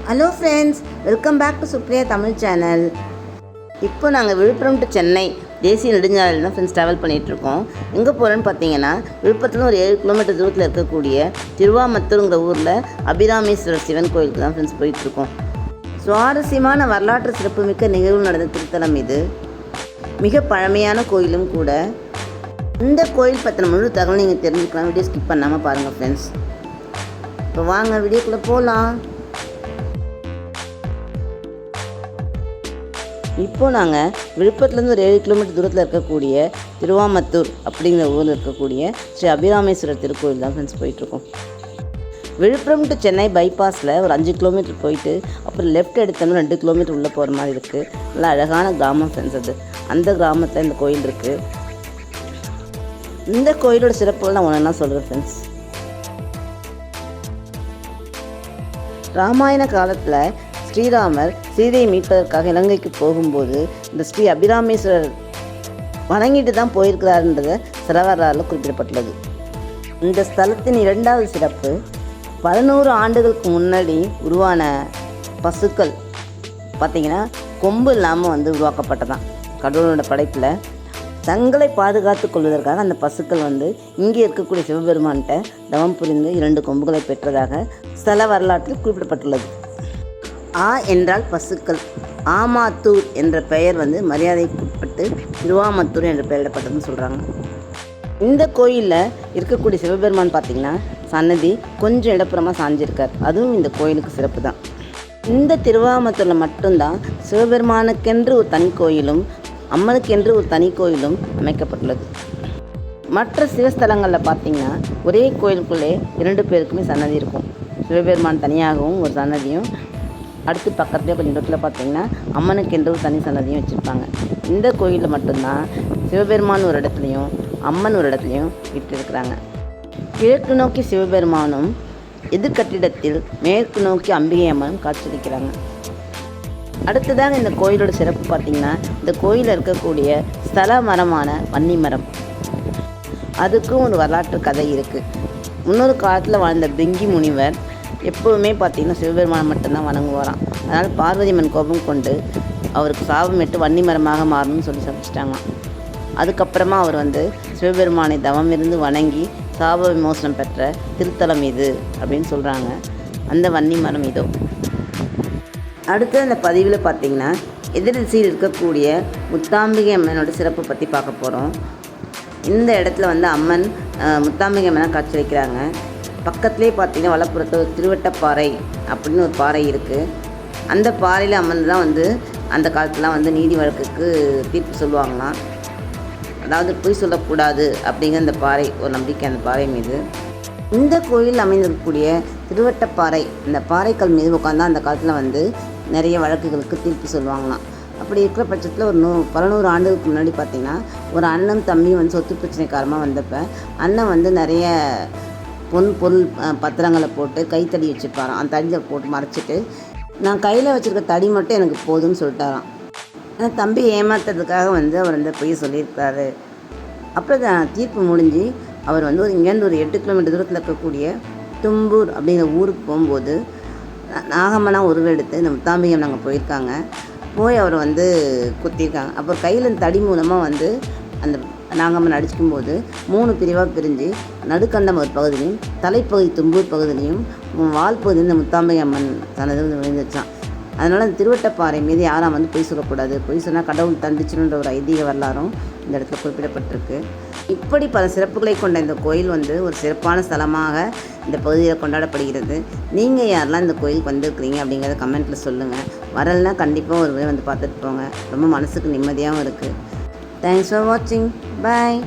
Hello friends, welcome back to Supriya Tamil channel. இப்போ நாங்கள் Villupuram to Chennai தேசிய நெடுஞ்சாலையில் தான் ஃப்ரெண்ட்ஸ் ட்ராவல் பண்ணிகிட்ருக்கோம். எங்கே போகிறோன்னு பார்த்தீங்கன்னா, விழுப்புரத்தில் ஒரு 7 கிலோமீட்டர் தூரத்தில் இருக்கக்கூடிய திருவாமத்தூருங்கிற ஊரில் அபிராமேஸ்வரர் சிவன் கோயிலுக்கு தான் ஃப்ரெண்ட்ஸ் போயிட்டுருக்கோம். சுவாரஸ்யமான வரலாற்று சிறப்புமிக்க நிகழ்வு நடந்த திருத்தலம் இது. மிக பழமையான கோயிலும் கூட. இந்த கோயில் பற்றின முழு தகவல் நீங்கள் தெரிஞ்சுக்கலாம். வீடியோ ஸ்கிப் பண்ணாமல் பாருங்கள் ஃப்ரெண்ட்ஸ். இப்போ வாங்க வீடியோக்குள்ளே போகலாம். இப்போது நாங்கள் விழுப்புரத்துலேருந்து ஒரு 7 கிலோமீட்டர் தூரத்தில் இருக்கக்கூடிய திருவாமத்தூர் அப்படிங்கிற ஊரில் இருக்கக்கூடிய ஸ்ரீ அபிராமேஸ்வரர் திருக்கோயில் தான் ஃப்ரெண்ட்ஸ் போயிட்டுருக்கோம். விழுப்புரம் டு சென்னை பைபாஸில் ஒரு 5 கிலோமீட்டர் போயிட்டு அப்புறம் லெஃப்ட் எடுத்தோம்னா 2 கிலோமீட்டர் உள்ளே போகிற மாதிரி இருக்குது. நல்லா அழகான கிராமம் ஃப்ரெண்ட்ஸ் அது. அந்த கிராமத்தில் இந்த கோயில் இருக்குது. இந்த கோயிலோட சிறப்புகள் நான் ஒன்றா சொல்கிறேன் ஃப்ரெண்ட்ஸ். ராமாயண காலத்தில் ஸ்ரீராமர் சீதையை மீட்பதற்காக இலங்கைக்கு போகும்போது இந்த ஸ்ரீ அபிராமேஸ்வரர் வணங்கிட்டு தான் போயிருக்கிறாருன்றதை சிறவரால் குறிப்பிடப்பட்டுள்ளது. இந்த ஸ்தலத்தின் 2வது சிறப்பு 1100 ஆண்டுகளுக்கு முன்னாடி உருவான பசுக்கள் பார்த்திங்கன்னா கொம்பு இல்லாமல் உருவாக்கப்பட்டதான். கடவுளோட படைப்பில் தங்களை பாதுகாத்து கொள்வதற்காக அந்த பசுக்கள் இங்கே இருக்கக்கூடிய சிவபெருமான்கிட்ட தவம் புரிந்து 2 கொம்புகளை பெற்றதாக ஸ்தல வரலாற்றில் குறிப்பிடப்பட்டுள்ளது. ஆ என்றால் பசுக்கள். ஆமாத்தூர் என்ற பெயர் மரியாதைக்குட்பட்டு திருவாமத்தூர் என்ற பெயரிடப்பட்டதுன்னு சொல்கிறாங்க. இந்த கோயிலில் இருக்கக்கூடிய சிவபெருமான் பார்த்திங்கன்னா சன்னதி கொஞ்சம் இடப்புறமாக சாஞ்சிருக்கார். அதுவும் இந்த கோயிலுக்கு சிறப்பு தான். இந்த திருவாமத்தூரில் மட்டும்தான் சிவபெருமானுக்கென்று ஒரு தனி கோயிலும் அம்மனுக்கென்று ஒரு தனி கோயிலும் அமைக்கப்பட்டுள்ளது. மற்ற சிவஸ்தலங்களில் பார்த்திங்கன்னா ஒரே கோயிலுக்குள்ளே 2 பேருக்குமே சன்னதி இருக்கும். சிவபெருமான் தனியாகவும் ஒரு சன்னதியும், அடுத்து பக்கத்துலேயே கொஞ்சம் தூரத்தில் பார்த்திங்கன்னா அம்மனுக்கு என்று ஒரு தனி சன்னதியும் வச்சுருப்பாங்க. இந்த கோயிலில் மட்டும்தான் சிவபெருமான் ஒரு இடத்துலையும் அம்மன் ஒரு இடத்துலையும் விட்டுருக்குறாங்க. கிழக்கு நோக்கி சிவபெருமானும் எதிர்கட்டிடத்தில் மேற்கு நோக்கி அம்பிகை அம்மனும் காட்சியளிக்கிறாங்க. அடுத்ததாக இந்த கோயிலோட சிறப்பு பார்த்திங்கன்னா, இந்த கோயிலில் இருக்கக்கூடிய ஸ்தல மரமான வன்னி மரம், அதுக்கும் ஒரு வரலாற்று கதை இருக்குது. முன்னொரு காலத்தில் வாழ்ந்த பிங்கி முனிவர் எப்போவுமே பார்த்திங்கன்னா சிவபெருமானை மட்டும்தான் வணங்குவாராம். அதனால் பார்வதி அம்மன் கோபம் கொண்டு அவருக்கு சாபமிட்டு வன்னி மரமாக மாறணும்னு சொல்லி சமைச்சிட்டாங்களாம். அதுக்கப்புறமா அவர் சிவபெருமானை தவம் இருந்து வணங்கி சாப விமோசனம் பெற்ற திருத்தலம் இது அப்படின்னு சொல்கிறாங்க. அந்த வன்னி மரம் இதோ. அடுத்து அந்த பதிவில் பார்த்திங்கன்னா எதிர்திசையில் இருக்கக்கூடிய முத்தாம்பிகை அம்மனோட சிறப்பை பற்றி பார்க்க போகிறோம். இந்த இடத்துல அம்மன் முத்தாம்பிகை அம்மனாக காட்சியளிக்கிறாங்க. பக்கத்துலேயே பார்த்திங்கன்னா வலப்புறத்தில் ஒரு திருவட்டப்பாறை அப்படின்னு ஒரு பாறை இருக்குது. அந்த பாறையில் அம்மன் தான் அந்த காலத்துலாம் நீதி வழக்குக்கு தீர்ப்பு சொல்லுவாங்களாம். அதாவது பொய் சொல்லக்கூடாது அப்படிங்கிற அந்த பாறை ஒரு நம்பிக்கை அந்த பாறை மீது. இந்த கோயில் அமைந்திருக்கக்கூடிய திருவட்டப்பாறை, இந்த பாறைக்கல் மீது உட்காந்தா அந்த காலத்தில் நிறைய வழக்குகளுக்கு தீர்ப்பு சொல்லுவாங்களாம். அப்படி இருக்கிற பட்சத்தில் ஒரு 1100 ஆண்டுகளுக்கு முன்னாடி பார்த்திங்கன்னா ஒரு அண்ணன் தம்பியும் சொத்து பிரச்சனை காரணமாக வந்தப்போ அண்ணன் நிறைய பொருள் பத்திரங்களை போட்டு கைத்தடி வச்சுருப்பாராம். அந்த தடியில் போட்டு மறைச்சிட்டு நான் கையில் வச்சுருக்க தடி மட்டும் எனக்கு போதும்னு சொல்லிட்டாராம். ஆனால் தம்பி ஏமாத்துறதுக்காக அவர் பொய் சொல்லியிருக்காரு. அப்புறம் தீர்ப்பு முடிஞ்சு அவர் இங்கேருந்து ஒரு 8 கிலோமீட்டர் தூரத்தில் இருக்கக்கூடிய தும்பூர் அப்படிங்கிற ஊருக்கு போகும்போது நாகம்மனாக உருவெடுத்து இந்த முத்தாம்பிகம் நாங்கள் போயிருக்காங்க. போய் அவர் குத்திருக்காங்க. அப்போ கையில் தடி மூலமாக அந்த நாகம்மன் அடிக்கும்போது 3 பிரிவாக பிரிஞ்சு நடுக்கண்டம் ஒரு பகுதியிலையும் தலைப்பகுதி தும்பூர் பகுதியிலையும் வால் பகுதி இந்த முத்தாம்பிகை அம்மன் தனது விழுந்துச்சான். அதனால் அந்த திருவட்டப்பாறை மீது யாரும் பொய் சொல்லக்கூடாது, பொய் சொன்னால் கடவுள் தண்டிச்சுன்ற ஒரு ஐதீக வரலாறும் இந்த இடத்துல குறிப்பிடப்பட்டிருக்கு. இப்படி பல சிறப்புகளை கொண்ட இந்த கோயில் ஒரு சிறப்பான ஸ்தலமாக இந்த பகுதியில் கொண்டாடப்படுகிறது. நீங்கள் யாரெல்லாம் இந்த கோயிலுக்கு வந்திருக்கிறீங்க அப்படிங்கிறத கமெண்ட்டில் சொல்லுங்கள். வரலைன்னா கண்டிப்பாக ஒரு முறை பார்த்துட்டு போங்க. ரொம்ப மனசுக்கு நிம்மதியாகவும் இருக்குது. தேங்க்ஸ் ஃபார் வாட்சிங். பாய்.